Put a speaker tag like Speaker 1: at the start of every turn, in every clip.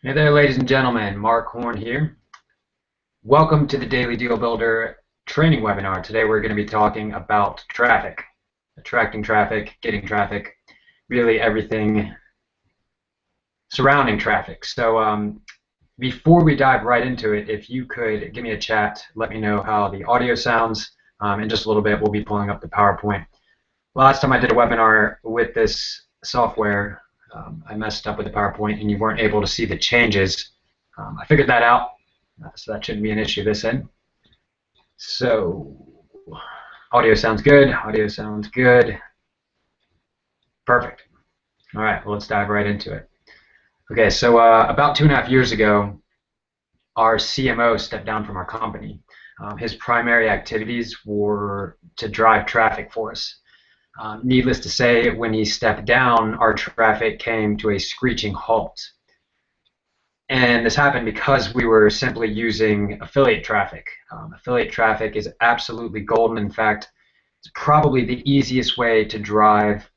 Speaker 1: Hey there, ladies and gentlemen. Mark Horn here. Welcome to the Daily Deal Builder training webinar. Today we're going to be talking about traffic, attracting traffic, getting traffic, really everything surrounding traffic. So before we dive right into it, if you could give me a chat, let me know how the audio sounds. In just a little bit, we'll be pulling up the PowerPoint. Last time I did a webinar with this software, I messed up with the PowerPoint and you weren't able to see the changes. I figured that out. So that shouldn't be an issue this end. So audio sounds good. Audio sounds good. Perfect. All right, well, let's dive right into it. Okay, so about 2.5 years ago, our CMO stepped down from our company. His primary activities were to drive traffic for us. Needless to say, when he stepped down, our traffic came to a screeching halt. And this happened because we were simply using affiliate traffic. Affiliate traffic is absolutely golden. In fact, it's probably the easiest way to drive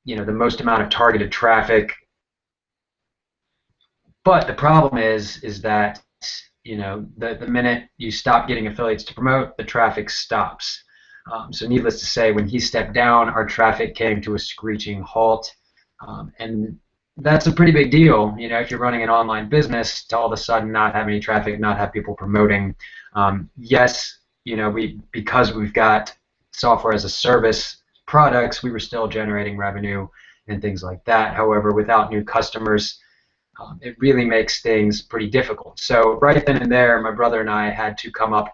Speaker 1: the most amount of targeted traffic. But the problem is that the minute you stop getting affiliates to promote, the traffic stops. So needless to say, when he stepped down, our traffic came to a screeching halt. And that's a pretty big deal, if you're running an online business, to all of a sudden not have any traffic, not have people promoting. Yes, because we've got software as a service products, we were still generating revenue and things like that. However, without new customers, it really makes things pretty difficult. So right then and there, my brother and I had to come up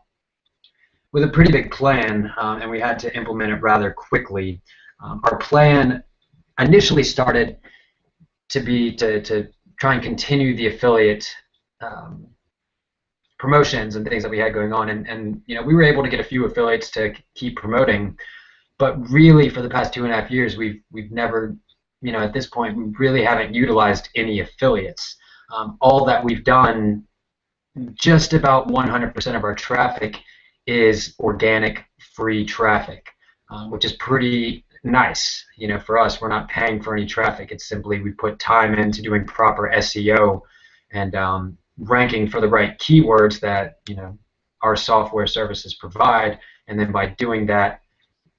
Speaker 1: with a pretty big plan, and we had to implement it rather quickly. Our plan initially started to try and continue the affiliate promotions and things that we had going on, and we were able to get a few affiliates to keep promoting, but really for the past 2.5 years we've never, at this point we really haven't utilized any affiliates. All that we've done, just about 100% of our traffic is organic free traffic, which is pretty nice. For us, we're not paying for any traffic. It's simply we put time into doing proper SEO and ranking for the right keywords that our software services provide, and then by doing that,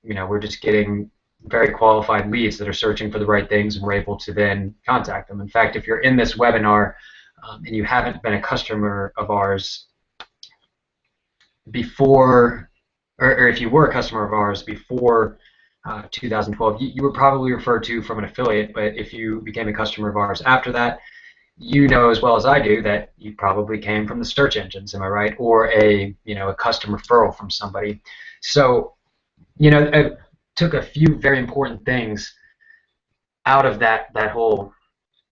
Speaker 1: we're just getting very qualified leads that are searching for the right things, and we're able to then contact them. In fact, if you're in this webinar and you haven't been a customer of ours before, or if you were a customer of ours before 2012, you were probably referred to from an affiliate, but if you became a customer of ours after that, you know as well as I do that you probably came from the search engines, am I right? Or a custom referral from somebody. So I took a few very important things out of that whole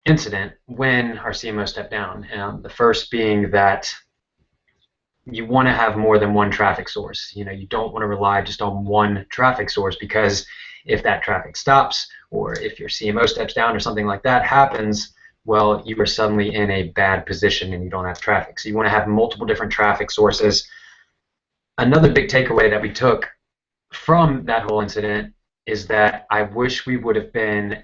Speaker 1: incident when our CMO stepped down. The first being that you want to have more than one traffic source. You don't want to rely just on one traffic source, because if that traffic stops, or if your CMO steps down or something like that happens, well, you are suddenly in a bad position and you don't have traffic. So you want to have multiple different traffic sources. Another big takeaway that we took from that whole incident is that I wish we would have been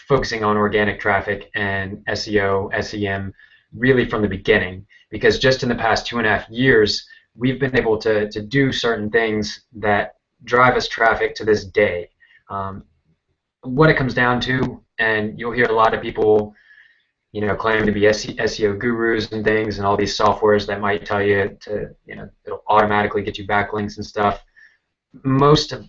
Speaker 1: focusing on organic traffic and SEO, SEM really from the beginning, because just in the past 2.5 years we've been able to do certain things that drive us traffic to this day. What it comes down to, and you'll hear a lot of people claim to be SEO gurus and things, and all these softwares that might tell you to it'll automatically get you backlinks and stuff. Most of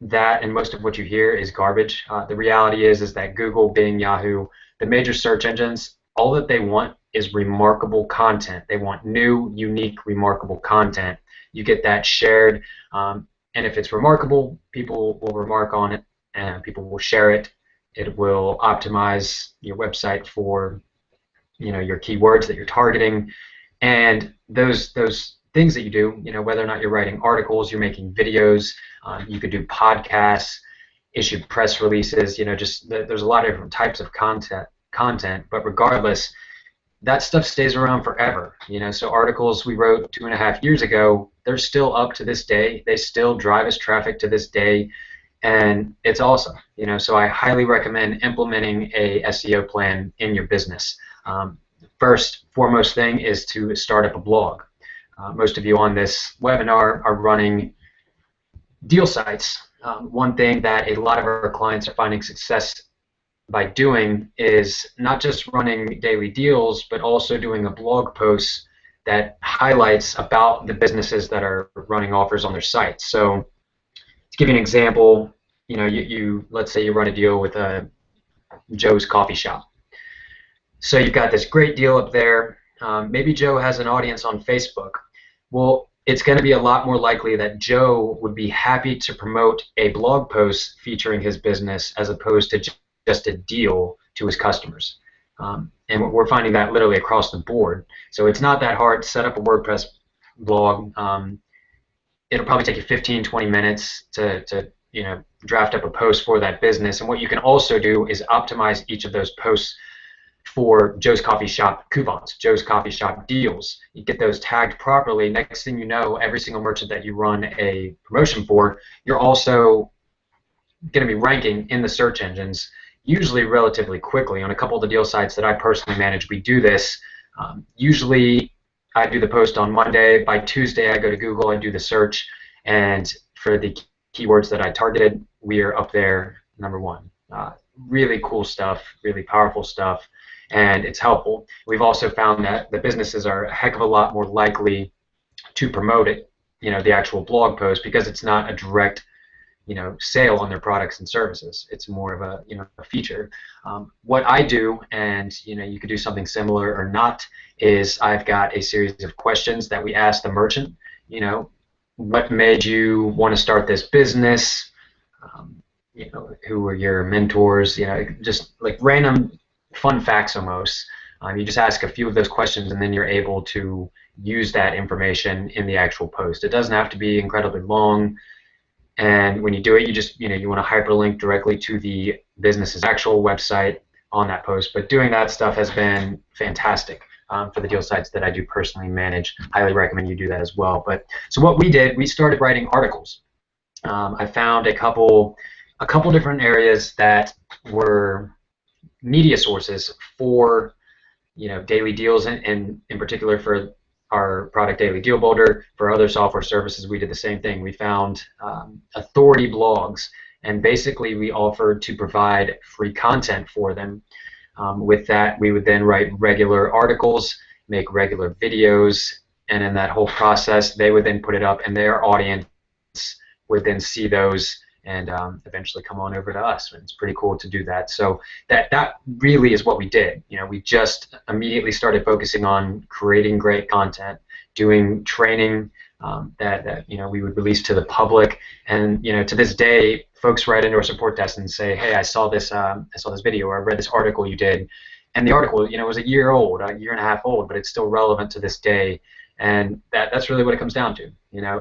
Speaker 1: that and most of what you hear is garbage. The reality is that Google, Bing, Yahoo, the major search engines, all that they want is remarkable content. They want new, unique, remarkable content. You get that shared, and if it's remarkable, people will remark on it, and people will share it. It will optimize your website for your keywords that you're targeting, and those things that you do, whether or not you're writing articles, you're making videos, you could do podcasts, issue press releases, there's a lot of different types of content, but regardless, that stuff stays around forever. So articles we wrote 2.5 years ago, they're still up to this day. They still drive us traffic to this day, and it's awesome. So I highly recommend implementing a SEO plan in your business. First, foremost thing is to start up a blog. Most of you on this webinar are running deal sites. One thing that a lot of our clients are finding success by doing is not just running daily deals, but also doing a blog post that highlights about the businesses that are running offers on their site. So to give you an example, you let's say you run a deal with Joe's Coffee Shop. So you've got this great deal up there. Maybe Joe has an audience on Facebook. Well, it's going to be a lot more likely that Joe would be happy to promote a blog post featuring his business as opposed to just a deal to his customers. And we're finding that literally across the board. So it's not that hard to set up a WordPress blog. It'll probably take you 15-20 minutes to draft up a post for that business. And what you can also do is optimize each of those posts for Joe's Coffee Shop coupons, Joe's Coffee Shop deals. You get those tagged properly. Next thing you know, every single merchant that you run a promotion for, you're also going to be ranking in the search engines, usually relatively quickly. On a couple of the deal sites that I personally manage, we do this. Usually I do the post on Monday. By Tuesday, I go to Google, I do the search, and for the keywords that I targeted, we are up there #1. Really cool stuff, really powerful stuff, and it's helpful. We've also found that the businesses are a heck of a lot more likely to promote it, the actual blog post, because it's not a direct sale on their products and services. It's more of a feature. What I do, and you could do something similar or not, is I've got a series of questions that we ask the merchant. What made you want to start this business? Who were your mentors? Just like random fun facts almost. You just ask a few of those questions, and then you're able to use that information in the actual post. It doesn't have to be incredibly long. And when you do it, you just you want to hyperlink directly to the business's actual website on that post. But doing that stuff has been fantastic for the deal sites that I do personally manage. Highly recommend you do that as well. But so what we did, we started writing articles. I found a couple different areas that were media sources for daily deals, and in particular for our product Daily Deal Builder. For other software services, we did the same thing. We found authority blogs, and basically we offered to provide free content for them. With that, we would then write regular articles, make regular videos, and in that whole process, they would then put it up, and their audience would then see those and eventually come on over to us. And it's pretty cool to do that. So that really is what we did. We just immediately started focusing on creating great content, doing training that we would release to the public. And to this day, folks write into our support desk and say, "Hey, I saw this video, or I read this article you did," and the article was a year old, a year and a half old, but it's still relevant to this day. And that's really what it comes down to.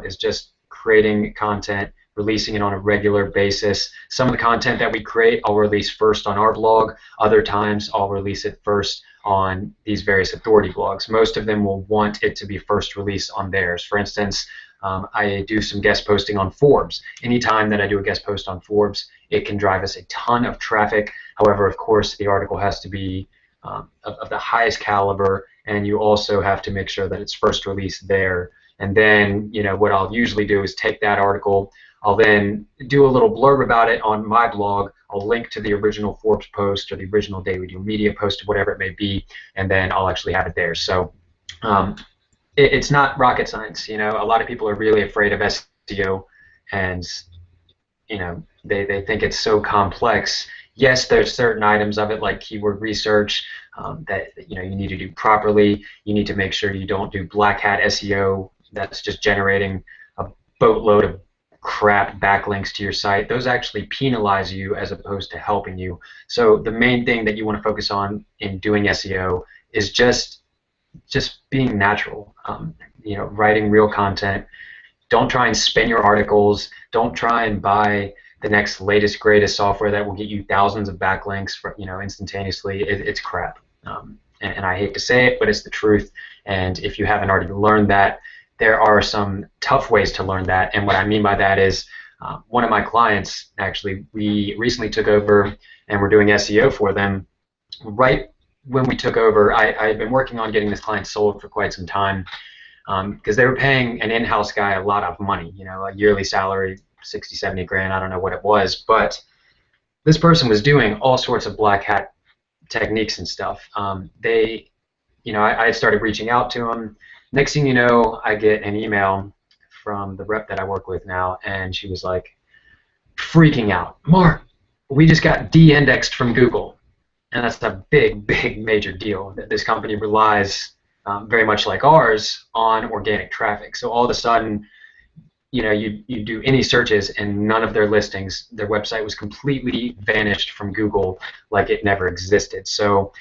Speaker 1: Is just creating content, releasing it on a regular basis. Some of the content that we create, I'll release first on our blog. Other times, I'll release it first on these various authority blogs. Most of them will want it to be first released on theirs. For instance, I do some guest posting on Forbes. Anytime that I do a guest post on Forbes, it can drive us a ton of traffic. However, of course, the article has to be of the highest caliber, and you also have to make sure that it's first released there. And then, what I'll usually do is take that article, I'll then do a little blurb about it on my blog. I'll link to the original Forbes post or the original Daily Deal Media post, whatever it may be, and then I'll actually have it there. So it's not rocket science. A lot of people are really afraid of SEO, and they think it's so complex. Yes, there's certain items of it, like keyword research, that you need to do properly. You need to make sure you don't do black hat SEO that's just generating a boatload of crap backlinks to your site. Those actually penalize you as opposed to helping you. So the main thing that you want to focus on in doing SEO is just being natural. Writing real content. Don't try and spin your articles. Don't try and buy the next latest greatest software that will get you thousands of backlinks instantaneously. It's crap. And I hate to say it, but it's the truth. And if you haven't already learned that, there are some tough ways to learn that. And what I mean by that is, one of my clients, actually, we recently took over and we're doing SEO for them. Right when we took over, I had been working on getting this client sold for quite some time, because they were paying an in-house guy a lot of money, a yearly salary, 60, 70 grand, I don't know what it was, but this person was doing all sorts of black hat techniques and stuff. I started reaching out to them. Next thing you know, I get an email from the rep that I work with now, and she was like freaking out. Mark, we just got de-indexed from Google, and that's a big, big, major deal. This company relies very much like ours on organic traffic. So all of a sudden, you do any searches and none of their listings, their website was completely vanished from Google like it never existed. So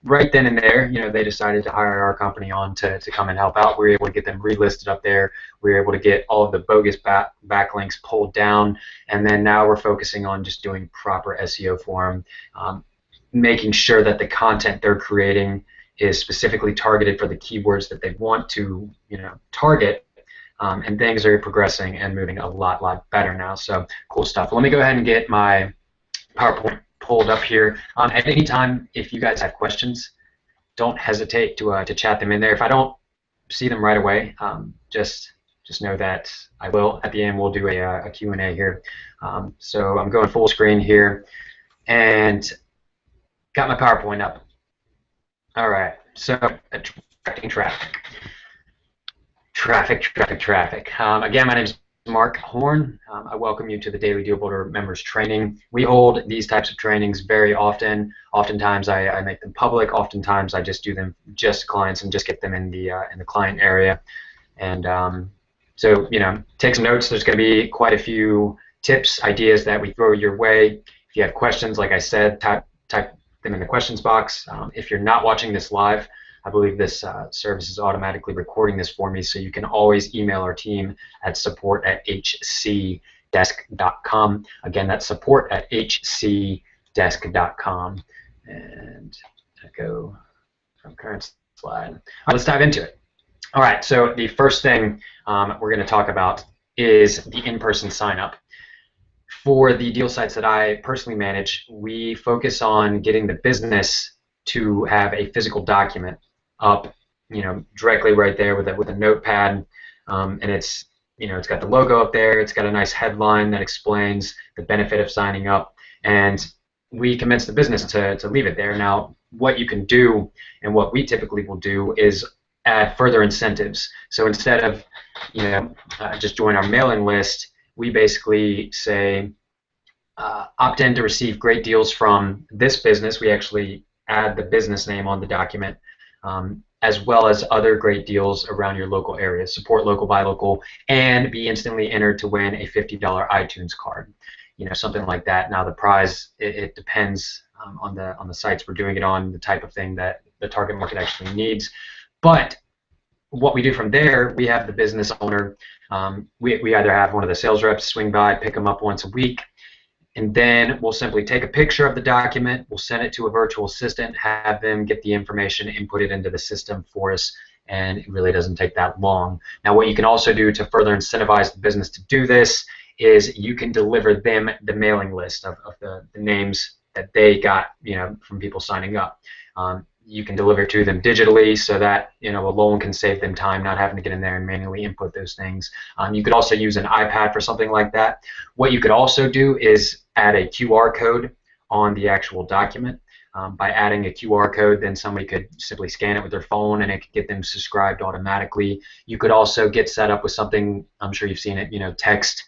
Speaker 1: right then and there, they decided to hire our company on to come and help out. We were able to get them relisted up there. We were able to get all of the bogus backlinks pulled down, and then now we're focusing on just doing proper SEO for them, making sure that the content they're creating is specifically targeted for the keywords that they want to target. And things are progressing and moving a lot better now. So cool stuff. Let me go ahead and get my PowerPoint pulled up here. At any time, if you guys have questions, don't hesitate to chat them in there. If I don't see them right away, just know that I will. At the end, we'll do a Q&A here. So I'm going full screen here and got my PowerPoint up. All right. So attracting traffic. Traffic. Again, my name is Mark Horn. I welcome you to the Daily Deal Builder members training. We hold these types of trainings very often. Oftentimes I make them public. Oftentimes I just do them just to clients and just get them in the client area. And so take some notes. There's going to be quite a few tips, ideas that we throw your way. If you have questions, like I said, type them in the questions box. If you're not watching this live, I believe this service is automatically recording this for me, so you can always email our team at support@hcdesk.com. Again, that's support@hcdesk.com. And I go from current slide. All right, let's dive into it. All right, so the first thing we're going to talk about is the in-person sign-up. For the deal sites that I personally manage, we focus on getting the business to have a physical document up, directly right there with a notepad, and it's got the logo up there. It's got a nice headline that explains the benefit of signing up, and we convince the business to leave it there. Now, what you can do, and what we typically will do, is add further incentives. So instead of just join our mailing list, we basically say opt in to receive great deals from this business. We actually add the business name on the document. As well as other great deals around your local area. Support local, buy local, and be instantly entered to win a $50 iTunes card. Something like that. Now the prize, it depends on the sites we're doing it on, the type of thing that the target market actually needs. But what we do from there, we have the business owner. We either have one of the sales reps swing by, pick them up once a week, and then we'll simply take a picture of the document, we'll send it to a virtual assistant, have them get the information, input it into the system for us, and it really doesn't take that long. Now, what you can also do to further incentivize the business to do this is you can deliver them the mailing list of the names that they got from people signing up. You can deliver to them digitally so that alone can save them time not having to get in there and manually input those things. You could also use an iPad for something like that. What you could also do is add a QR code on the actual document. By adding a QR code, then somebody could simply scan it with their phone and it could get them subscribed automatically. You could also get set up with something, I'm sure you've seen it, text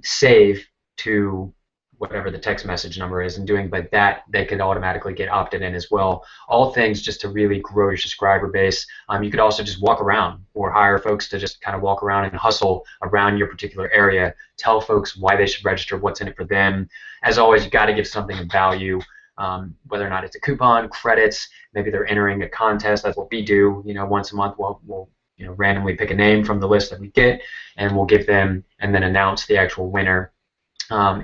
Speaker 1: save to whatever the text message number is, and doing like that, they could automatically get opted in as well. All things just to really grow your subscriber base. You could also just walk around or hire folks to just kind of walk around and hustle around your particular area, tell folks why they should register, what's in it for them. As always, you got to give something of value, whether or not it's a coupon, credits, maybe they're entering a contest. That's what we do. Once a month we'll randomly pick a name from the list that we get, and we'll give them and then announce the actual winner.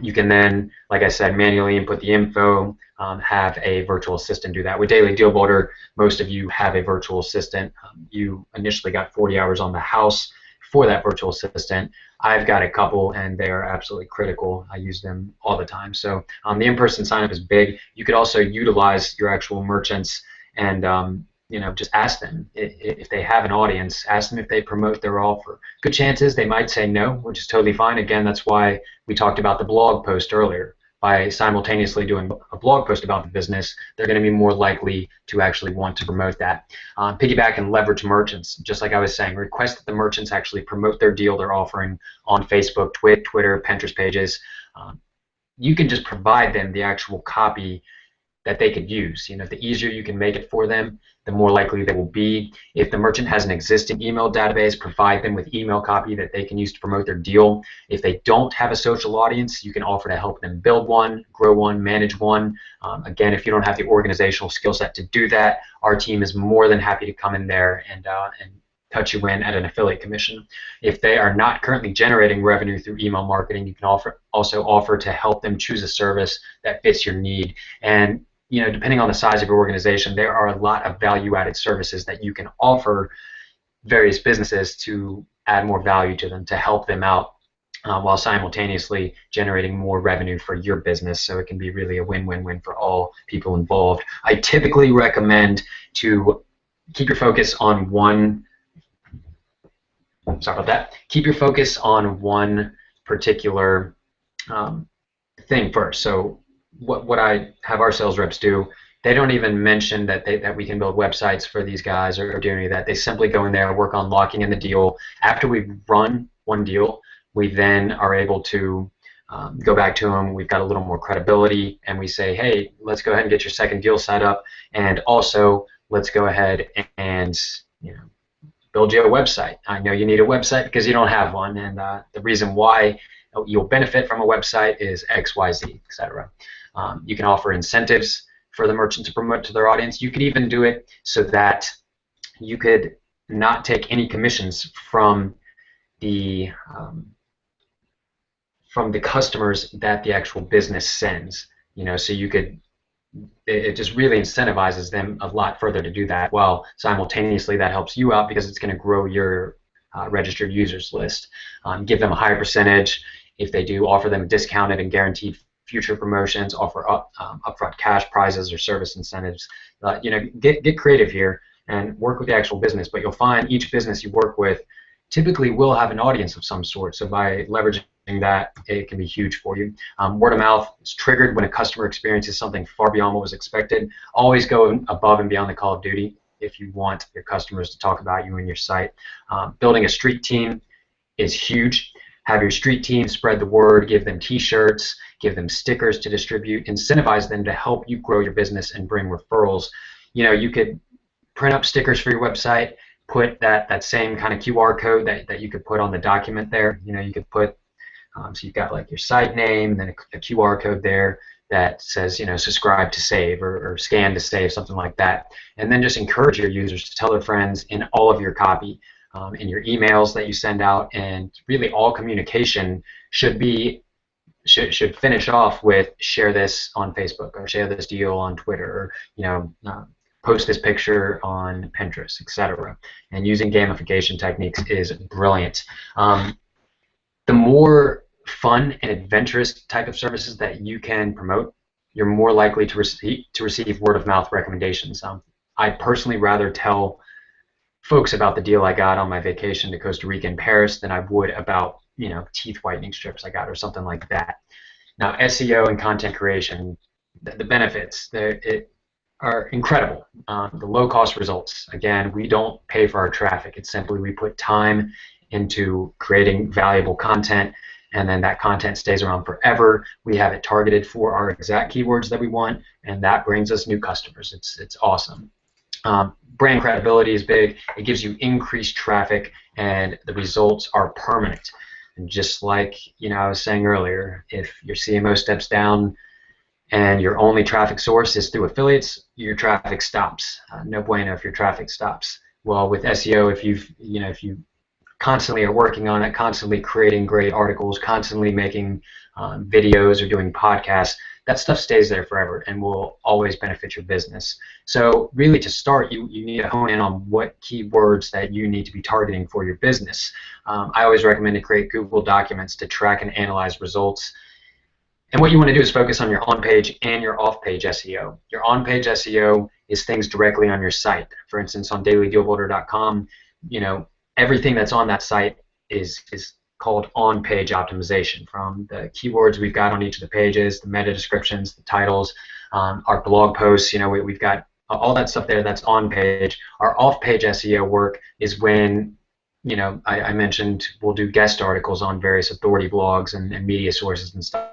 Speaker 1: You can then, like I said, manually input the info, have a virtual assistant do that. With Daily Deal Builder, most of you have a virtual assistant. You initially got 40 hours on the house for that virtual assistant. I've got a couple, and they are absolutely critical. I use them all the time. So the in-person sign-up is big. You could also utilize your actual merchants and just ask them if they have an audience. Ask them if they promote their offer. Good chances they might say no, which is totally fine. Again, that's why we talked about the blog post earlier. By simultaneously doing a blog post about the business, they're going to be more likely to actually want to promote that. Piggyback and leverage merchants. Just like I was saying, request that the merchants actually promote their deal they're offering on Facebook, Twitter, Pinterest pages. You can just provide them the actual copy that they could use. The easier you can make it for them, the more likely they will be. If the merchant has an existing email database, provide them with email copy that they can use to promote their deal. If they don't have a social audience, you can offer to help them build one, grow one, manage one. Again, if you don't have the organizational skill set to do that, our team is more than happy to come in there and touch you in at an affiliate commission. If they are not currently generating revenue through email marketing, you can also offer to help them choose a service that fits your need. And depending on the size of your organization, there are a lot of value-added services that you can offer various businesses to add more value to them, to help them out while simultaneously generating more revenue for your business. So it can be really a win-win-win for all people involved. I typically recommend to keep your focus on one. Sorry about that. Keep your focus on one particular thing first. So what I have our sales reps do, they don't even mention that we can build websites for these guys or do any of that. They simply go in there, work on locking in the deal. After we've run one deal, we then are able to go back to them. We've got a little more credibility, and we say, hey, let's go ahead and get your second deal set up, and also let's go ahead and build you a website. I know you need a website because you don't have one, and the reason why you'll benefit from a website is X, Y, Z, etc. You can offer incentives for the merchant to promote to their audience. You could even do it so that you could not take any commissions from the customers that the actual business sends. So you could. It just really incentivizes them a lot further to do that. While simultaneously that helps you out because it's going to grow your registered users list. Give them a higher percentage. If they do, offer them discounted and guaranteed future promotions, offer upfront cash prizes or service incentives. Get creative here and work with the actual business. But you'll find each business you work with typically will have an audience of some sort. So by leveraging that, it can be huge for you. Word of mouth is triggered when a customer experiences something far beyond what was expected. Always go above and beyond the call of duty if you want your customers to talk about you and your site. Building a street team is huge. Have your street team spread the word, give them t-shirts, give them stickers to distribute, incentivize them to help you grow your business and bring referrals. You could print up stickers for your website, put that same kind of QR code that you could put on the document there. You could put, so you've got like your site name and then a QR code there that says, subscribe to save or scan to save, something like that. And then just encourage your users to tell their friends in all of your copy. In your emails that you send out, and really all communication should finish off with share this on Facebook or share this deal on Twitter or post this picture on Pinterest, etc. And using gamification techniques is brilliant. The more fun and adventurous type of services that you can promote, you're more likely to receive word of mouth recommendations. I'd personally rather tell folks about the deal I got on my vacation to Costa Rica and Paris than I would about teeth whitening strips I got or something like that. Now SEO and content creation, the benefits are incredible. The low cost results, again, we don't pay for our traffic. It's simply we put time into creating valuable content, and then that content stays around forever. We have it targeted for our exact keywords that we want, and that brings us new customers. It's awesome. Brand credibility is big. It gives you increased traffic, and the results are permanent. And just like I was saying earlier, if your CMO steps down and your only traffic source is through affiliates, your traffic stops. No bueno if your traffic stops. Well, with SEO, if you constantly are working on it, constantly creating great articles, constantly making videos or doing podcasts, that stuff stays there forever and will always benefit your business. So really, to start, you need to hone in on what keywords that you need to be targeting for your business. I always recommend to create Google documents to track and analyze results. And what you want to do is focus on your on-page and your off-page SEO. Your on-page SEO is things directly on your site. For instance, on dailydealbuilder.com, everything that's on that site is called on-page optimization, from the keywords we've got on each of the pages, the meta descriptions, the titles, our blog posts. We've got all that stuff there that's on-page. Our off-page SEO work is when I mentioned we'll do guest articles on various authority blogs and media sources and stuff.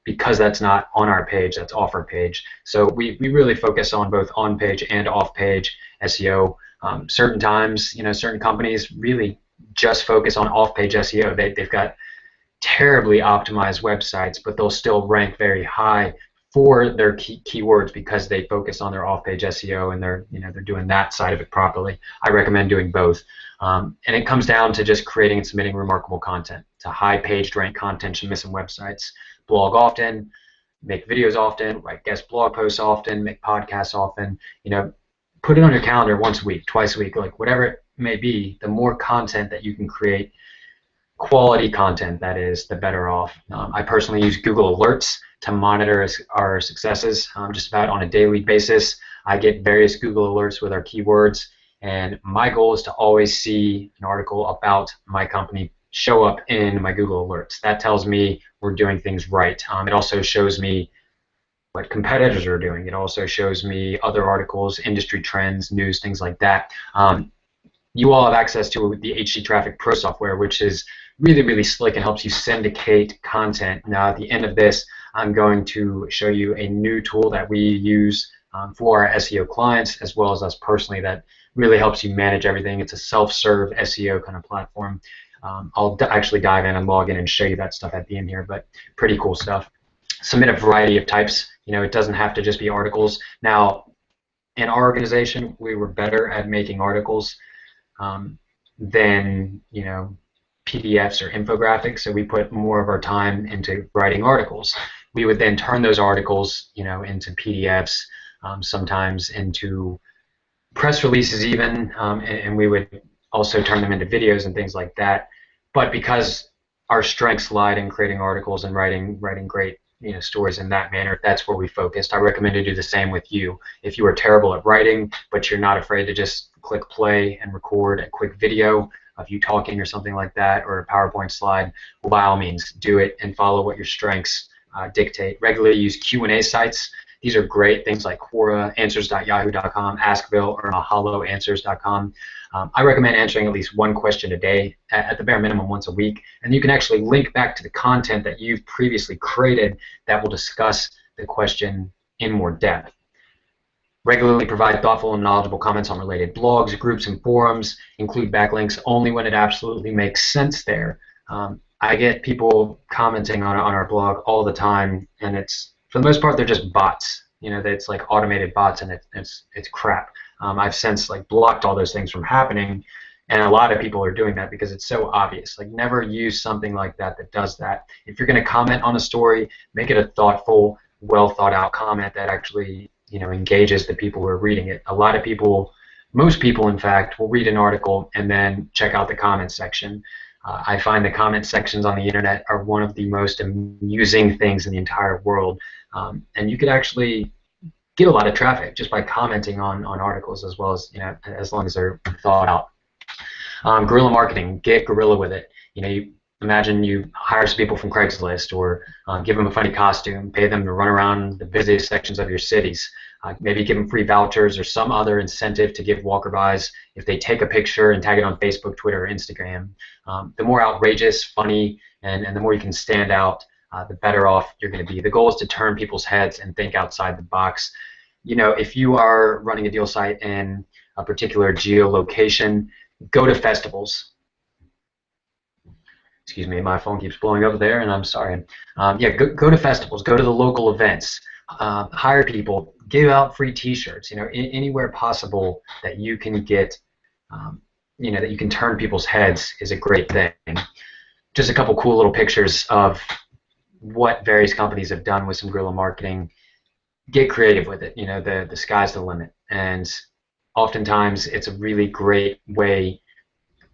Speaker 1: Because that's not on our page, that's off our page. So we really focus on both on-page and off-page SEO. Certain times, certain companies really just focus on off-page SEO. They've got terribly optimized websites, but they'll still rank very high for their keywords because they focus on their off-page SEO and they're doing that side of it properly. I recommend doing both. And it comes down to just creating and submitting remarkable content to high page rank content and missing websites. Blog often, make videos often, write guest blog posts often, make podcasts often. Put it on your calendar once a week, twice a week, like whatever it may be. The more content that you can create, quality content that is, the better off. I personally use Google Alerts to monitor our successes just about on a daily basis. I get various Google Alerts with our keywords, and my goal is to always see an article about my company show up in my Google Alerts. That tells me we're doing things right. It also shows me what competitors are doing. It also shows me other articles, industry trends, news, things like that. You all have access to the HD Traffic Pro software, which is really, really slick and helps you syndicate content. Now, at the end of this, I'm going to show you a new tool that we use for our SEO clients, as well as us personally, that really helps you manage everything. It's a self-serve SEO kind of platform. I'll actually dive in and log in and show you that stuff at the end here, but pretty cool stuff. Submit a variety of types. It doesn't have to just be articles. Now, in our organization, we were better at making articles than PDFs or infographics, so we put more of our time into writing articles. We would then turn those articles into PDFs, sometimes into press releases even, and we would also turn them into videos and things like that. But because our strengths lied in creating articles and writing great stories in that manner, that's where we focused. I recommend to do the same with you. If you are terrible at writing, but you're not afraid to just click play and record a quick video of you talking or something like that, or a PowerPoint slide, well, by all means, do it and follow what your strengths dictate. Regularly use Q&A sites. These are great, things like Quora, Answers.yahoo.com, Askville, or MahaloAnswers.com. I recommend answering at least one question a day, at the bare minimum once a week, and you can actually link back to the content that you've previously created that will discuss the question in more depth. Regularly provide thoughtful and knowledgeable comments on related blogs, groups, and forums. Include backlinks only when it absolutely makes sense there. I get people commenting on our blog all the time, and it's, for the most part, they're just bots. It's like automated bots, and it's crap. I've since blocked all those things from happening, and a lot of people are doing that because it's so obvious. Never use something like that does that. If you're going to comment on a story, make it a thoughtful, well thought out comment that actually engages the people who are reading it. A lot of people, most people in fact, will read an article and then check out the comment section. I find the comment sections on the internet are one of the most amusing things in the entire world, and you could actually get a lot of traffic just by commenting on articles, as well as as long as they're thought out. Guerrilla marketing, get guerrilla with it. You imagine you hire some people from Craigslist, or give them a funny costume, pay them to run around the busiest sections of your cities. Maybe give them free vouchers or some other incentive to give walker-bys if they take a picture and tag it on Facebook, Twitter, or Instagram. The more outrageous, funny, and the more you can stand out, the better off you're going to be. The goal is to turn people's heads and think outside the box. If you are running a deal site in a particular geolocation, go to festivals. Excuse me, my phone keeps blowing up there, and I'm sorry. Yeah, go to festivals, go to the local events, hire people, give out free T-shirts. Anywhere possible that you can get, that you can turn people's heads is a great thing. Just a couple cool little pictures of what various companies have done with some guerrilla marketing. Get creative with it. The sky's the limit, and oftentimes it's a really great way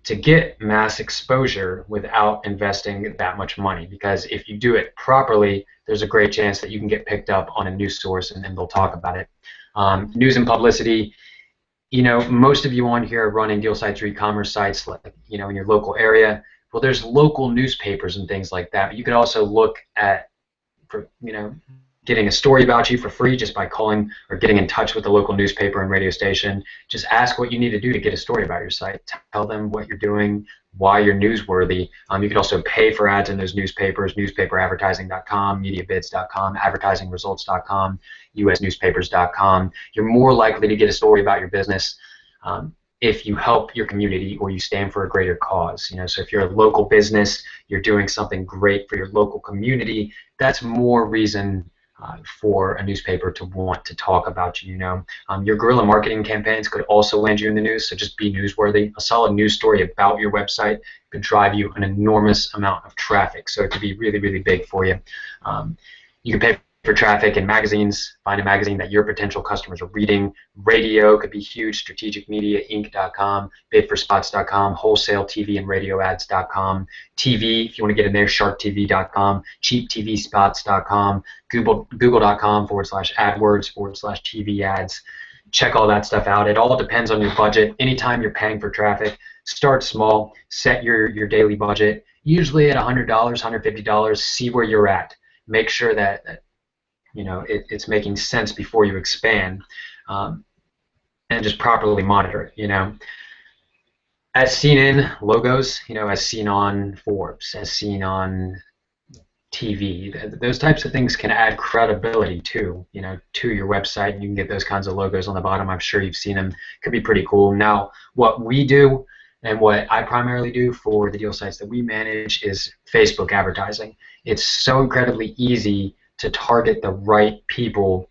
Speaker 1: to get mass exposure without investing that much money, because if you do it properly, there's a great chance that you can get picked up on a news source and they'll talk about it. News and publicity. Most of you on here are running deal sites or e-commerce sites, like in your local area. Well, there's local newspapers and things like that, but you could also look at getting a story about you for free just by calling or getting in touch with the local newspaper and radio station. Just ask what you need to do to get a story about your site. Tell them what you're doing, why you're newsworthy. You could also pay for ads in those newspapers, newspaperadvertising.com, mediabids.com, advertisingresults.com, usnewspapers.com. You're more likely to get a story about your business if you help your community or you stand for a greater cause. So if you're a local business, you're doing something great for your local community, that's more reason for a newspaper to want to talk about you. Your guerrilla marketing campaigns could also land you in the news, so just be newsworthy. A solid news story about your website could drive you an enormous amount of traffic, so it could be really, really big for you. You can pay for traffic in magazines. Find a magazine that your potential customers are reading. Radio could be huge. strategicmediainc.com, bidforspots.com, wholesale TV and radio ads.com. TV, if you want to get in there, sharktv.com, cheaptvspots.com, google.com/AdWords/TV ads. Check all that stuff out. It all depends on your budget. Anytime you're paying for traffic, start small. Set your daily budget, usually at $100, $150. See where you're at. Make sure that it's making sense before you expand, and just properly monitor it. As seen in logos, as seen on Forbes, as seen on TV, those types of things can add credibility to your website. You can get those kinds of logos on the bottom. I'm sure you've seen them. Could be pretty cool. Now, what we do and what I primarily do for the deal sites that we manage is Facebook advertising. It's so incredibly easy to target the right people,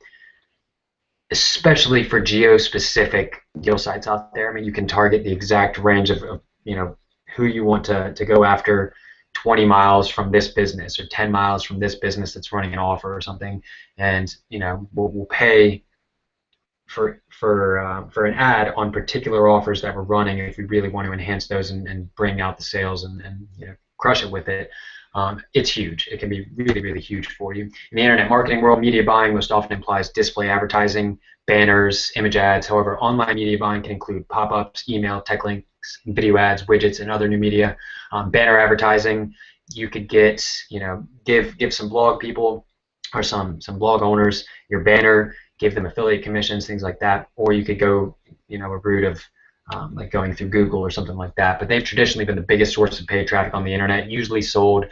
Speaker 1: especially for geo-specific deal sites out there. I mean, you can target the exact range of who you want to go after 20 miles from this business or 10 miles from this business that's running an offer or something, and we'll pay for an ad on particular offers that we're running if we really want to enhance those and bring out the sales and crush it with it. It's huge. It can be really, really huge for you. In the internet marketing world, media buying most often implies display advertising, banners, image ads. However, online media buying can include pop-ups, email, tech links, video ads, widgets, and other new media. Banner advertising, you could get, give some blog people or some blog owners your banner, give them affiliate commissions, things like that. Or you could go, a route of like going through Google or something like that. But they've traditionally been the biggest source of paid traffic on the internet, usually sold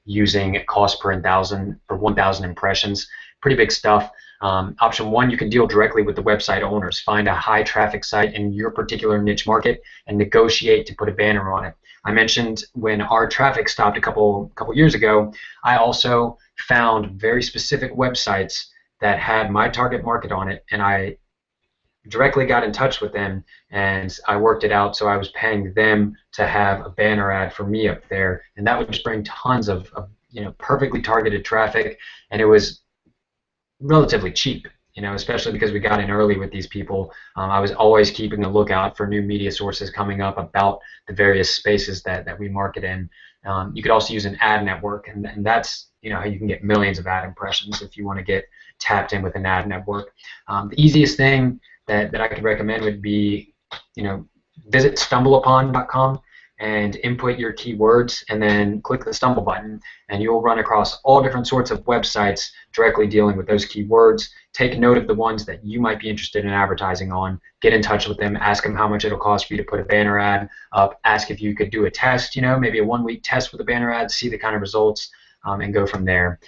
Speaker 1: using cost per 1,000 impressions. Pretty big stuff. Option one, you can deal directly with the website owners. Find a high traffic site in your particular niche market and negotiate to put a banner on it. I mentioned when our traffic stopped a couple years ago, I also found very specific websites that had my target market on it, and I directly got in touch with them and I worked it out so I was paying them to have a banner ad for me up there, and that would just bring tons of perfectly targeted traffic, and it was relatively cheap, especially because we got in early with these people. I was always keeping a lookout for new media sources coming up about the various spaces that we market in. You could also use an ad network, and that's how you can get millions of ad impressions if you want to get tapped in with an ad network. The easiest thing that I could recommend would be, visit stumbleupon.com and input your keywords and then click the stumble button, and you'll run across all different sorts of websites directly dealing with those keywords. Take note of the ones that you might be interested in advertising on. Get in touch with them. Ask them how much it'll cost for you to put a banner ad up. Ask if you could do a test, maybe a 1-week test with a banner ad, see the kind of results, and go from there.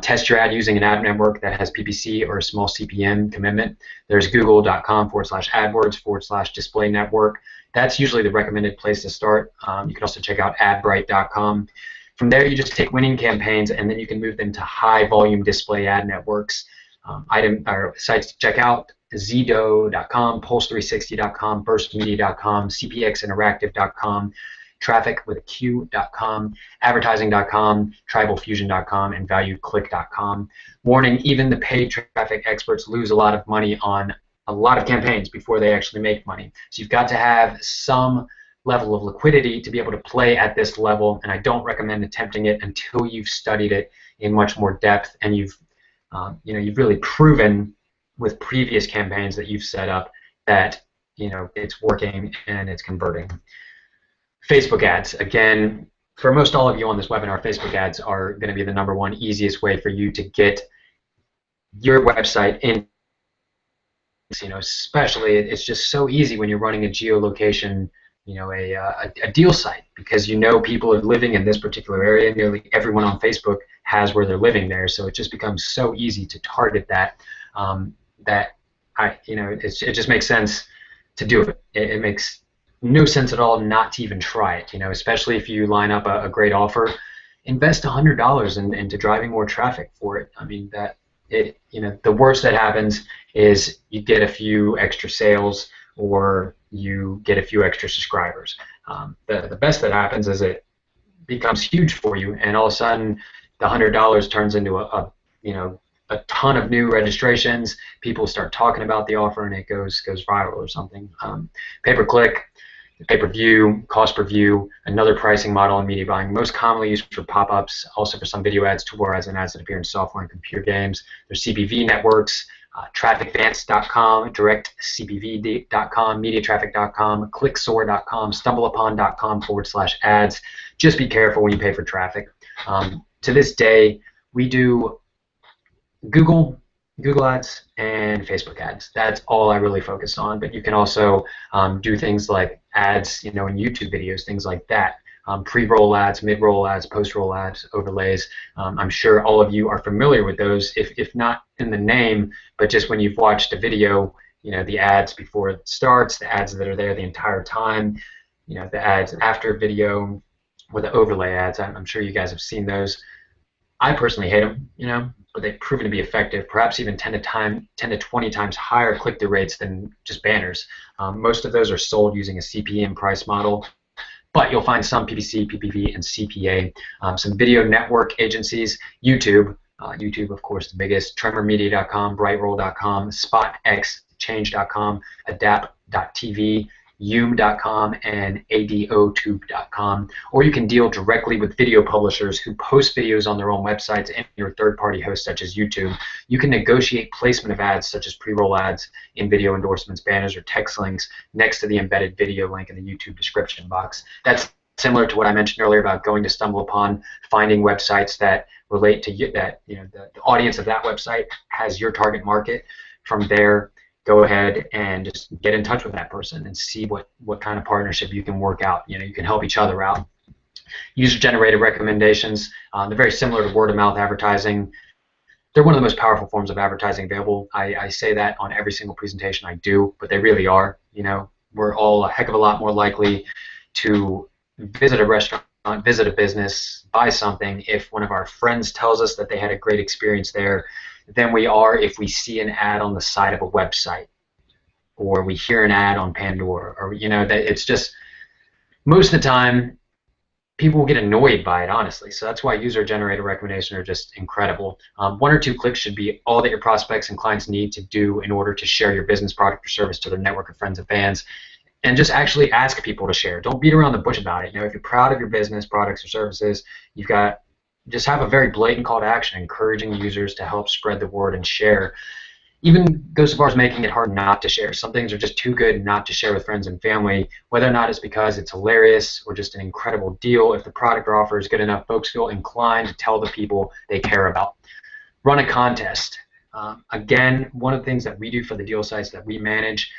Speaker 1: Test your ad using an ad network that has PPC or a small CPM commitment. There's google.com/AdWords/display network. That's usually the recommended place to start. You can also check out adbright.com. From there, you just take winning campaigns and then you can move them to high volume display ad networks. Sites to check out: Zdo.com, Pulse360.com, BurstMedia.com, CPXinteractive.com. traffic with a Q.com, advertising.com, tribalfusion.com, and valueclick.com. Warning, even the paid traffic experts lose a lot of money on a lot of campaigns before they actually make money. So you've got to have some level of liquidity to be able to play at this level, and I don't recommend attempting it until you've studied it in much more depth and you've really proven with previous campaigns that you've set up that it's working and it's converting. Facebook ads, again, for most all of you on this webinar, Facebook ads are going to be the #1 easiest way for you to get your website in. Especially it's just so easy when you're running a geolocation, a deal site, because people are living in this particular area. Nearly everyone on Facebook has where they're living there, so it just becomes so easy to target that. It just makes sense to do it. It makes no sense at all not to even try it. Especially if you line up a great offer, invest $100 into driving more traffic for it. I mean the worst that happens is you get a few extra sales or you get a few extra subscribers. The best that happens is it becomes huge for you, and all of a sudden the $100 turns into a ton of new registrations. People start talking about the offer, and it goes viral or something. Pay-per-click, pay-per-view, cost per view, another pricing model in media buying, most commonly used for pop-ups, also for some video ads, tour ads, and ads that appear in software and computer games. There's CPV networks, TrafficVance.com, DirectCPV.com, MediaTraffic.com, ClickSoar.com, StumbleUpon.com/ads. Just be careful when you pay for traffic. To this day, we do Google Ads and Facebook ads. That's all I really focus on, but you can also do things like ads, in YouTube videos, things like that. Pre-roll ads, mid-roll ads, post-roll ads, overlays. I'm sure all of you are familiar with those, if not in the name, but just when you've watched a video, the ads before it starts, the ads that are there the entire time, the ads after video, or the overlay ads. I'm sure you guys have seen those. I personally hate them, but they've proven to be effective, perhaps even 10 to 20 times higher click-through rates than just banners. Most of those are sold using a CPM price model, but you'll find some PPC, PPV, and CPA. Some video network agencies, YouTube, of course, the biggest, TremorMedia.com, BrightRoll.com, SpotXChange.com, Adapt.tv, Yume.com, and ADOTube.com. Or you can deal directly with video publishers who post videos on their own websites and your third-party hosts such as YouTube. You can negotiate placement of ads such as pre-roll ads in video endorsements, banners, or text links next to the embedded video link in the YouTube description box. That's similar to what I mentioned earlier about going to StumbleUpon, finding websites that relate to you, that the audience of that website has your target market. From there, go ahead and just get in touch with that person and see what kind of partnership you can work out. You can help each other out. User-generated recommendations, they're very similar to word-of-mouth advertising. They're one of the most powerful forms of advertising available. I say that on every single presentation I do, but they really are. We're all a heck of a lot more likely to visit a restaurant, visit a business, buy something if one of our friends tells us that they had a great experience there than we are if we see an ad on the side of a website or we hear an ad on Pandora, or that it's just, most of the time people will get annoyed by it, honestly. So that's why user-generated recommendations are just incredible. 1 or 2 clicks should be all that your prospects and clients need to do in order to share your business, product, or service to their network of friends and fans. And just actually ask people to share. Don't beat around the bush about it. If you're proud of your business, products, or services, just have a very blatant call to action, encouraging users to help spread the word and share. Even go so far as making it hard not to share. Some things are just too good not to share with friends and family, whether or not it's because it's hilarious or just an incredible deal. If the product or offer is good enough, folks feel inclined to tell the people they care about. Run a contest. Again, one of the things that we do for the deal sites that we manage,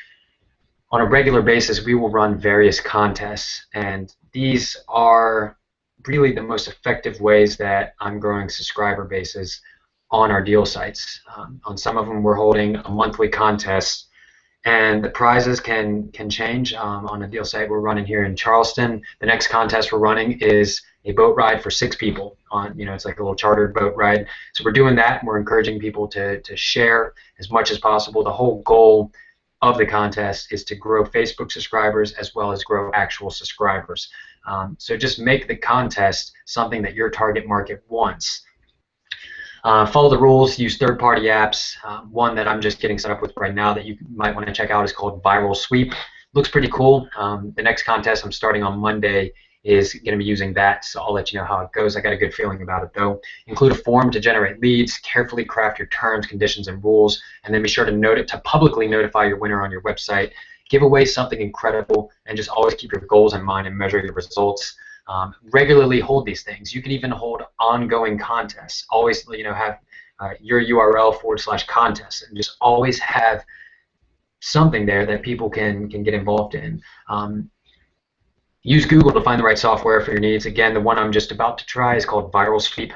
Speaker 1: on a regular basis, we will run various contests, and these are really the most effective ways that I'm growing subscriber bases on our deal sites. On some of them, we're holding a monthly contest, and the prizes can change. On a deal site we're running here in Charleston, the next contest we're running is a boat ride for 6 people. It's like a little chartered boat ride. So we're doing that, and we're encouraging people to share as much as possible. The whole goal of the contest is to grow Facebook subscribers as well as grow actual subscribers. So just make the contest something that your target market wants. Follow the rules, use third-party apps. One that I'm just getting set up with right now that you might want to check out is called Viral Sweep. Looks pretty cool. The next contest I'm starting on Monday is going to be using that, so I'll let you know how it goes. I got a good feeling about it though. Include a form to generate leads, carefully craft your terms, conditions, and rules, and then be sure to publicly notify your winner on your website. Give away something incredible, and just always keep your goals in mind and measure your results. Regularly hold these things. You can even hold ongoing contests. Always, have your URL/contest, and just always have something there that people can get involved in. Use Google to find the right software for your needs. Again, the one I'm just about to try is called Viral Sweep.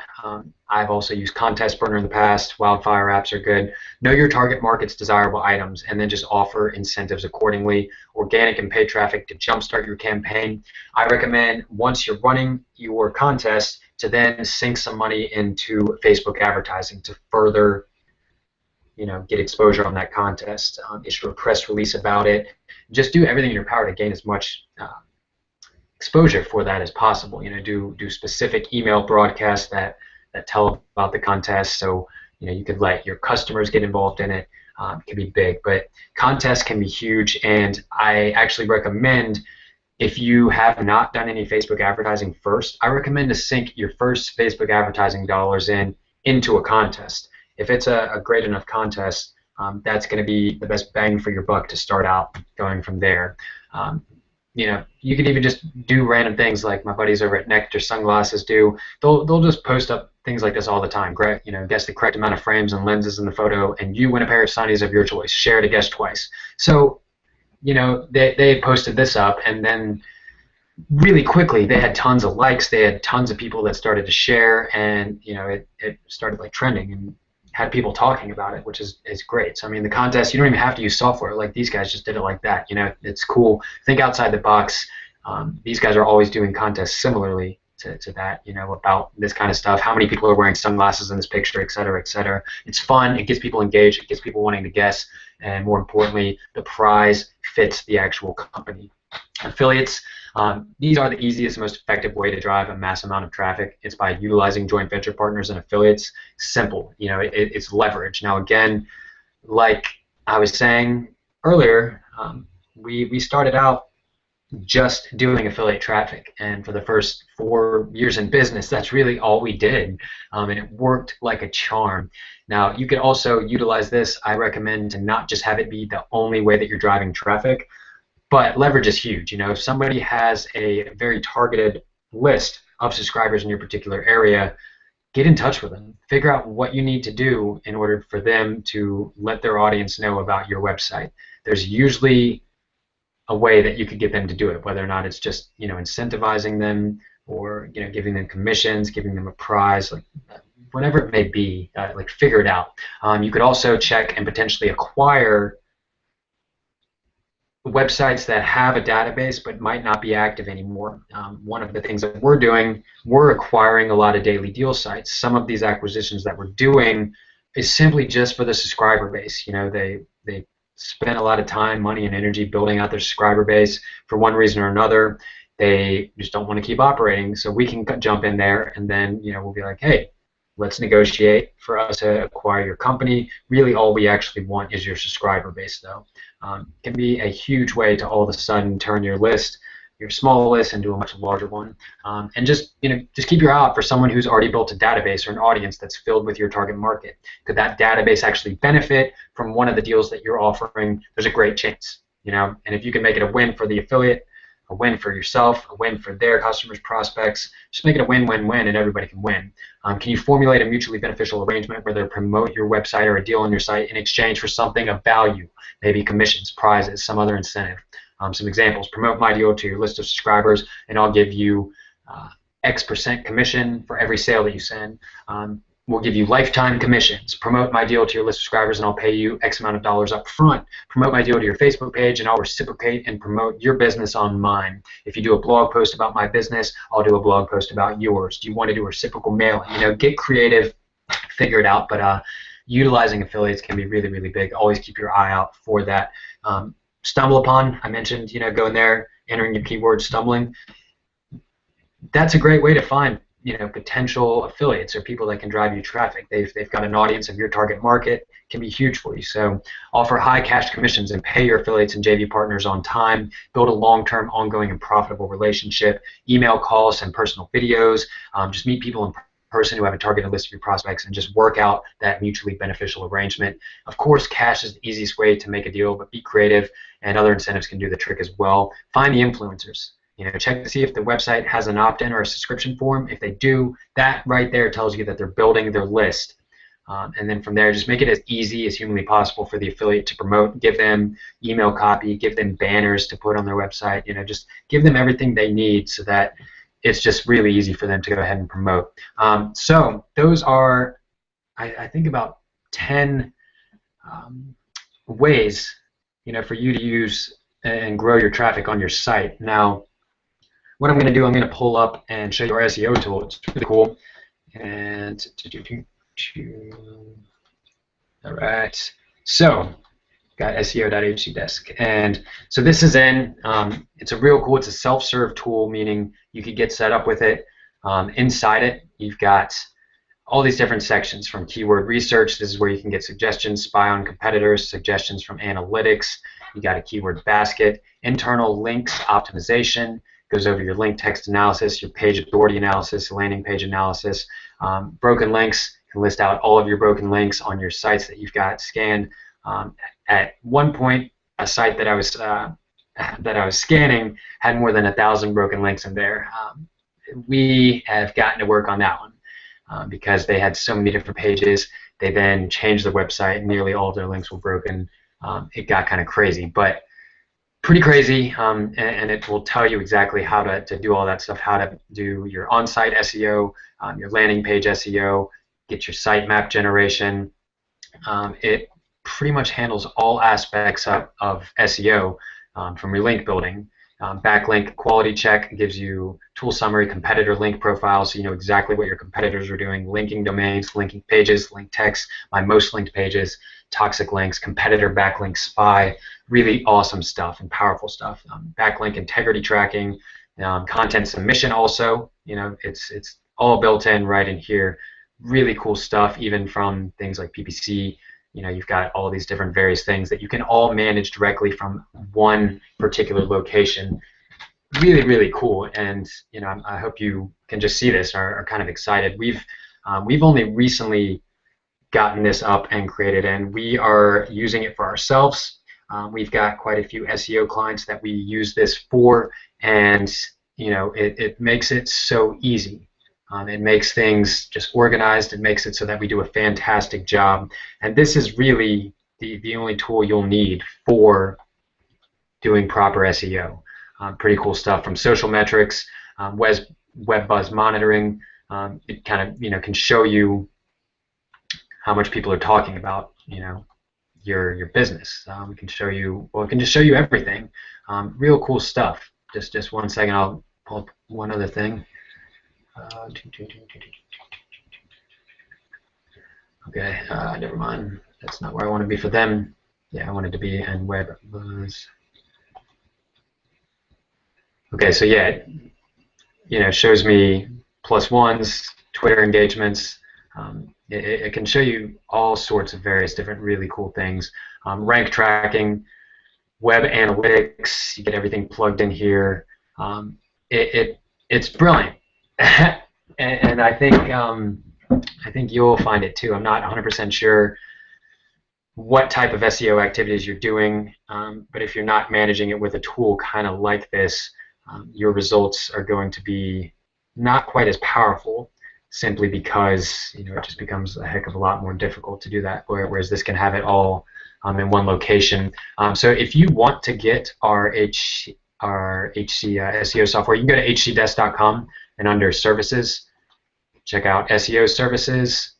Speaker 1: I've also used Contest Burner in the past. Wildfire apps are good. Know your target market's desirable items, and then just offer incentives accordingly. Organic and paid traffic to jumpstart your campaign. I recommend, once you're running your contest, to then sink some money into Facebook advertising to further get exposure on that contest. Issue a press release about it. Just do everything in your power to gain as much exposure for that as possible. Do specific email broadcasts that tell about the contest, so you could let your customers get involved in it. It can be big, but contests can be huge, and I actually recommend, if you have not done any Facebook advertising first, I recommend to sink your first Facebook advertising dollars into a contest. If it's a great enough contest, that's going to be the best bang for your buck to start out going from there. You can even just do random things like my buddies over at Nectar Sunglasses do. They'll just post up things like this all the time. Guess the correct amount of frames and lenses in the photo, and you win a pair of sunnies of your choice. Share to guess twice. So, they posted this up, and then really quickly they had tons of likes. They had tons of people that started to share, and it started like trending and had people talking about it, which is great. So I mean, the contest, you don't even have to use software. Like, these guys just did it like that. It's cool. Think outside the box. These guys are always doing contests similarly to that. About this kind of stuff. How many people are wearing sunglasses in this picture, et cetera, et cetera. It's fun. It gets people engaged. It gets people wanting to guess. And more importantly, the prize fits the actual company. Affiliates. These are the easiest, most effective way to drive a mass amount of traffic. It's by utilizing joint venture partners and affiliates. Simple. It's leverage. Now, again, like I was saying earlier, we started out just doing affiliate traffic, and for the first 4 years in business, that's really all we did, and it worked like a charm. Now, you could also utilize this. I recommend to not just have it be the only way that you're driving traffic, but leverage is huge. If somebody has a very targeted list of subscribers in your particular area, get in touch with them. Figure out what you need to do in order for them to let their audience know about your website. There's usually a way that you could get them to do it, whether or not it's just incentivizing them, or giving them commissions, giving them a prize, like whatever it may be. Like, figure it out. You could also check and potentially acquire websites that have a database but might not be active anymore. One of the things that we're doing, we're acquiring a lot of daily deal sites. Some of these acquisitions that we're doing is simply just for the subscriber base. They spend a lot of time, money, and energy building out their subscriber base. For one reason or another, they just don't want to keep operating. So we can jump in there, and then we'll be like, hey, let's negotiate for us to acquire your company. Really, all we actually want is your subscriber base, though. It can be a huge way to all of a sudden turn your small list into a much larger one. And just keep your eye out for someone who's already built a database or an audience that's filled with your target market. Could that database actually benefit from one of the deals that you're offering? There's a great chance. And if you can make it a win for the affiliate, a win for yourself, a win for their customers, prospects, just make it a win-win-win, and everybody can win. Can you formulate a mutually beneficial arrangement where they promote your website or a deal on your site in exchange for something of value, maybe commissions, prizes, some other incentive? Some examples: promote my deal to your list of subscribers, and I'll give you X% commission for every sale that you send. We'll give you lifetime commissions. Promote my deal to your list of subscribers, and I'll pay you X amount of dollars up front. Promote my deal to your Facebook page, and I'll reciprocate and promote your business on mine. If you do a blog post about my business, I'll do a blog post about yours. Do you want to do a reciprocal mailing? Get creative, figure it out. But utilizing affiliates can be really, really big. Always keep your eye out for that. Stumble upon, I mentioned, go in there, entering your keyword stumbling. that's a great way to find potential affiliates or people that can drive you traffic. They've got an audience of your target market, can be huge for you. So offer high cash commissions and pay your affiliates and JV partners on time. Build a long-term, ongoing, and profitable relationship. Email, calls, and personal videos. Just meet people in person who have a targeted list of your prospects and just work out that mutually beneficial arrangement. Of course, cash is the easiest way to make a deal, but be creative, and other incentives can do the trick as well. Find the influencers. Check to see if the website has an opt-in or a subscription form. If they do, that right there tells you that they're building their list. And then from there, just make it as easy as humanly possible for the affiliate to promote. Give them email copy, give them banners to put on their website. Just give them everything they need so that it's just really easy for them to go ahead and promote. So those are, I think, about 10 ways, for you to use and grow your traffic on your site. Now, what I'm going to do, I'm going to pull up and show you our SEO tool. It's really cool. And all right, so got SEO.htdesk, and so this is in. It's a real cool. It's a self-serve tool, meaning you could get set up with it. Inside it, you've got all these different sections from keyword research. This is where you can get suggestions, spy on competitors, suggestions from analytics. You got a keyword basket, internal links optimization. Goes over your link text analysis, your page authority analysis, landing page analysis, broken links. Can list out all of your broken links on your sites that you've got scanned. At one point, a site that I was scanning had more than 1,000 broken links in there. We have gotten to work on that one because they had so many different pages. They then changed the website, and nearly all of their links were broken. It got kind of crazy, but pretty crazy, and it will tell you exactly how to do all that stuff, how to do your on-site SEO, your landing page SEO, get your sitemap generation. It pretty much handles all aspects of SEO, from your link building. Backlink quality check gives you tool summary, competitor link profile, so you know exactly what your competitors are doing, linking domains, linking pages, link text, my most linked pages, toxic links, competitor backlink spy, really awesome stuff and powerful stuff. Backlink integrity tracking, content submission also, it's all built in right in here. Really cool stuff, even from things like PPC. You've got all these different various things that you can all manage directly from one particular location. Really, really cool, and I hope you can just see this, are kind of excited. We've only recently gotten this up and created, and we are using it for ourselves. We've got quite a few SEO clients that we use this for, and it makes it so easy. It makes things just organized. It makes it so that we do a fantastic job. And this is really the only tool you'll need for doing proper SEO. Pretty cool stuff, from social metrics, web buzz monitoring. It kind of can show you how much people are talking about your business. It can show you, well, it can just show you everything. Real cool stuff. Just one second, I'll pull up one other thing. Okay, never mind. That's not where I want to be for them. Yeah, I wanted to be in web buzz. Okay, so yeah, it shows me +1s, Twitter engagements. It can show you all sorts of various different really cool things. Rank tracking, web analytics. You get everything plugged in here. It's brilliant. and I think you'll find it too. I'm not 100% sure what type of SEO activities you're doing, but if you're not managing it with a tool kind of like this, your results are going to be not quite as powerful, simply because it just becomes a heck of a lot more difficult to do that, whereas this can have it all in one location. So if you want to get our HC SEO software, you can go to htdesk.com, and under services, check out SEO services,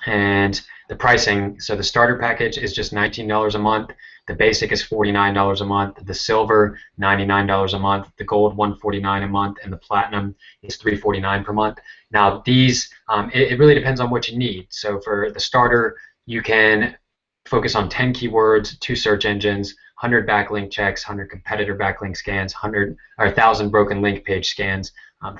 Speaker 1: and the pricing. So the starter package is just $19 a month. The basic is $49 a month. The silver, $99 a month. The gold, $149 a month, and the platinum is $349 per month. Now these, it really depends on what you need. So for the starter, you can focus on 10 keywords, 2 search engines, 100 backlink checks, 100 competitor backlink scans, 100 or 1,000 broken link page scans,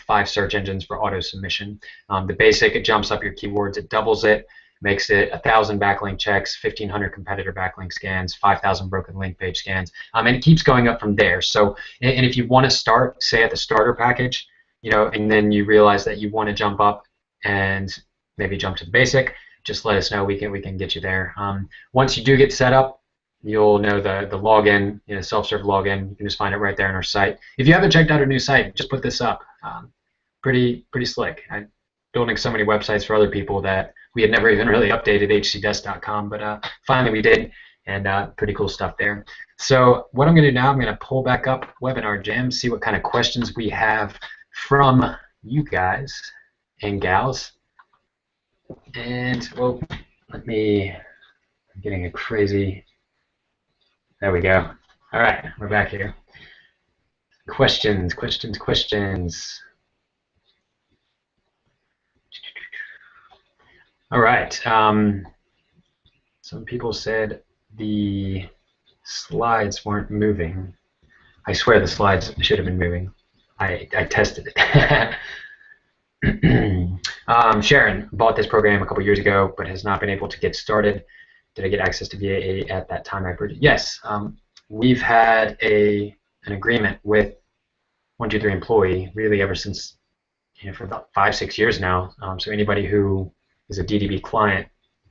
Speaker 1: 5 search engines for auto submission. The basic, it jumps up your keywords, it doubles it, makes it 1,000 backlink checks, 1,500 competitor backlink scans, 5,000 broken link page scans, and it keeps going up from there. So, and if you want to start, say at the starter package, and then you realize that you want to jump up and maybe jump to the basic, just let us know. We can get you there. Once you do get set up, you'll know the login, self-serve login. You can just find it right there on our site. If you haven't checked out our new site, just put this up. Pretty slick. I'm building so many websites for other people that we had never even really updated hcdesk.com, but finally we did, and pretty cool stuff there. So what I'm going to do now, I'm going to pull back up Webinar Jam, see what kind of questions we have from you guys and gals. And, well, I'm getting a crazy, there we go. All right, we're back here. Questions. All right. Some people said the slides weren't moving. I swear the slides should have been moving. I tested it. Sharon bought this program a couple years ago, but has not been able to get started. Did I get access to VA at that time I purchased? Yes. We've had an agreement with 123 Employee really ever since, for about 5-6 years now. So anybody who is a DDB client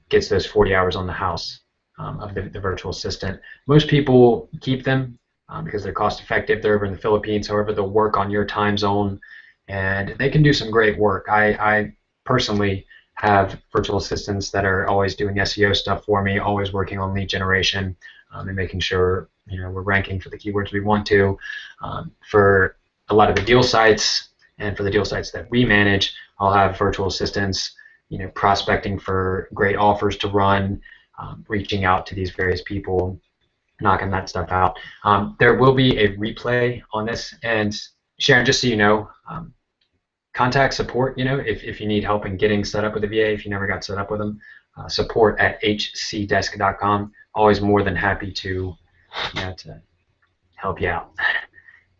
Speaker 1: gets those 40 hours on the house of the virtual assistant. Most people keep them because they're cost effective. They're over in the Philippines. However, they'll work on your time zone, and they can do some great work. I personally have virtual assistants that are always doing SEO stuff for me, always working on lead generation, and making sure we're ranking for the keywords we want to. For a lot of the deal sites, and for the deal sites that we manage, I'll have virtual assistants prospecting for great offers to run, reaching out to these various people, knocking that stuff out. There will be a replay on this, and Sharon, just so you know, contact support, if you need help in getting set up with a VA, if you never got set up with them, support at hcdesk.com. Always more than happy to help you out.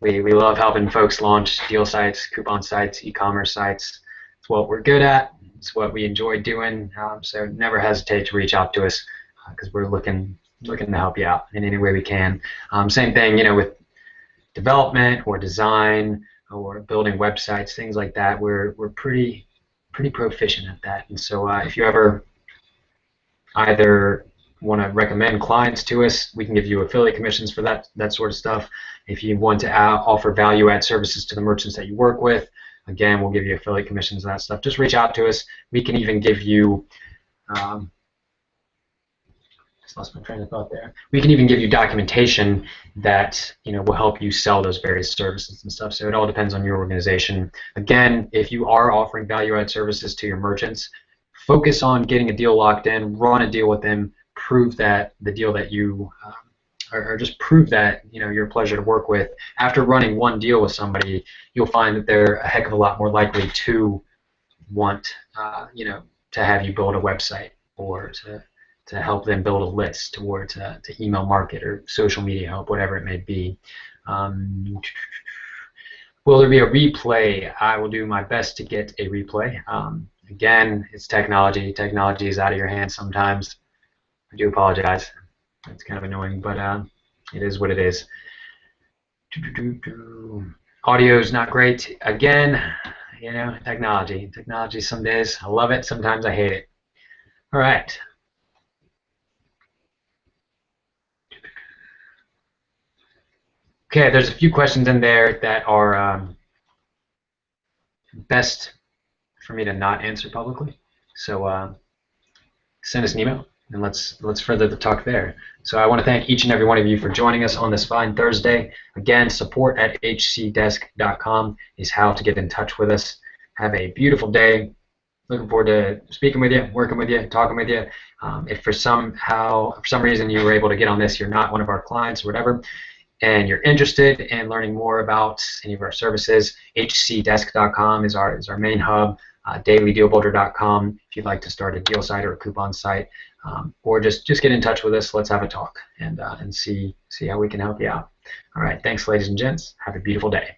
Speaker 1: We love helping folks launch deal sites, coupon sites, e-commerce sites. It's what we're good at. It's what we enjoy doing. So never hesitate to reach out to us because we're looking to help you out in any way we can. Same thing, with development or design or building websites, things like that. We're pretty proficient at that. And so if you ever either want to recommend clients to us, we can give you affiliate commissions for that sort of stuff. If you want to offer value-add services to the merchants that you work with, again, we'll give you affiliate commissions and that stuff. Just reach out to us. We can even give you just lost my train of thought there. We can even give you documentation that will help you sell those various services and stuff. So it all depends on your organization. Again, if you are offering value-add services to your merchants, focus on getting a deal locked in, run a deal with them, prove that the deal that you or just prove that you're a pleasure to work with. After running one deal with somebody, you'll find that they're a heck of a lot more likely to want to have you build a website or to help them build a list or to email market or social media help, whatever it may be. Will there be a replay? I will do my best to get a replay. Again, it's technology. Technology is out of your hands sometimes. I do apologize. It's kind of annoying, but it is what it is. Audio is not great. Again, technology. Technology some days I love it, sometimes I hate it. All right. Okay, there's a few questions in there that are best for me to not answer publicly. So send us an email and let's further the talk there. So I want to thank each and every one of you for joining us on this fine Thursday. Again, support at hcdesk.com is how to get in touch with us. Have a beautiful day. Looking forward to speaking with you, working with you, talking with you. If for some reason you were able to get on this, you're not one of our clients or whatever, and you're interested in learning more about any of our services, hcdesk.com is our main hub. Dailydealbuilder.com if you'd like to start a deal site or a coupon site. or just get in touch with us. Let's have a talk and see how we can help you out. All right, thanks, ladies and gents. Have a beautiful day.